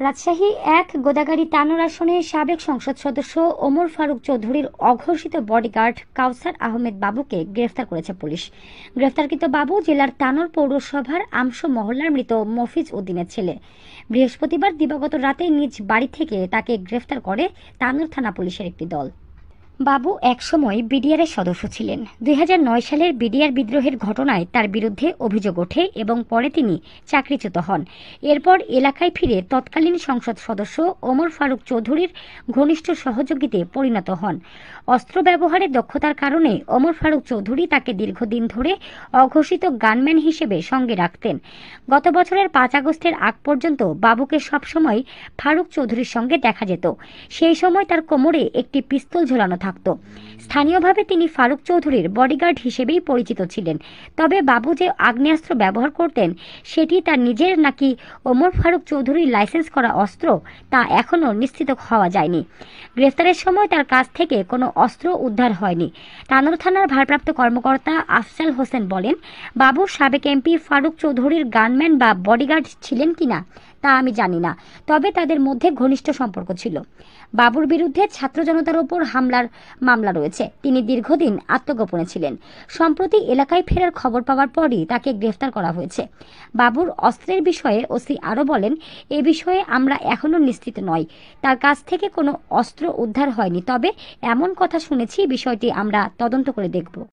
রাজশাহী এক গোদাগাড়ী তানোর আসনে সাবেক সংসদ সদস্য ওমর ফারুক চৌধুরীর অঘোষিত বডিগার্ড কাউসার আহমেদ বাবুকে গ্রেফতার করেছে পুলিশ। গ্রেফতারকৃত বাবু জেলার তানোর পৌরসভার আমশো মহল্লার মৃত মফিজ উদ্দিনের ছেলে। বৃহস্পতিবার দিবাগত রাতে নিজ বাড়ি থেকে তাকে গ্রেফতার করে তানোর থানা পুলিশের একটি দল। বাবু একসময় বিডিআরের সদস্য ছিলেন। 2009 সালের বিডিআর বিদ্রোহের ঘটনায় তার বিরুদ্ধে অভিযোগ ওঠে এবং পরে তিনি চাকরিচ্যুত হন। এরপর এলাকায় ফিরে তৎকালীন সংসদ সদস্য ওমর ফারুক চৌধুরীর ঘনিষ্ঠ সহযোগীতে পরিণত হন। অস্ত্র ব্যবহারে দক্ষতার কারণে ওমর ফারুক চৌধুরী তাকে দীর্ঘদিন ধরে অঘোষিত গানম্যান হিসেবে সঙ্গে রাখতেন। গত বছরের 5 আগস্টের আগ পর্যন্ত বাবুকে সবসময় ফারুক চৌধুরীর সঙ্গে দেখা যেত। সেই সময় তার কোমরে একটি পিস্তল ঝোলানো থাকত। স্থানীয়ভাবে তিনি ফারুক চৌধুরীর বডিগার্ড হিসেবেই পরিচিত ছিলেন। তবে বাবু যে আগ্নেয়াস্ত্র ব্যবহার করতেন সেটি তার নিজের নাকি ওমর ফারুক চৌধুরীর লাইসেন্স করা অস্ত্র তা এখনও নিশ্চিত হওয়া যায়নি। গ্রেফতারের সময় তার কাছ থেকে কোনো অস্ত্র উদ্ধার হয়নি। তানোর থানার ভারপ্রাপ্ত কর্মকর্তা আফজাল হোসেন বলেন, বাবুর সাবেক এমপি ফারুক চৌধুরীর গানম্যান বা বডিগার্ড ছিলেন কিনা তা আমি জানি না, তবে তাদের মধ্যে ঘনিষ্ঠ সম্পর্ক ছিল। বাবুর বিরুদ্ধে ছাত্র জনতার ওপর হামলার মামলা রয়েছে। তিনি দীর্ঘদিন আত্মগোপনে ছিলেন। সম্প্রতি এলাকায় ফেরার খবর পাওয়ার পরই তাকে গ্রেফতার করা হয়েছে। বাবুর অস্ত্রের বিষয়ে ওসি আরও বলেন, এ বিষয়ে আমরা এখনও নিশ্চিত নই। তার কাছ থেকে কোনো অস্ত্র উদ্ধার হয়নি, তবে এমন কথা শুনেছি, বিষয়টি আমরা তদন্ত করে দেখব।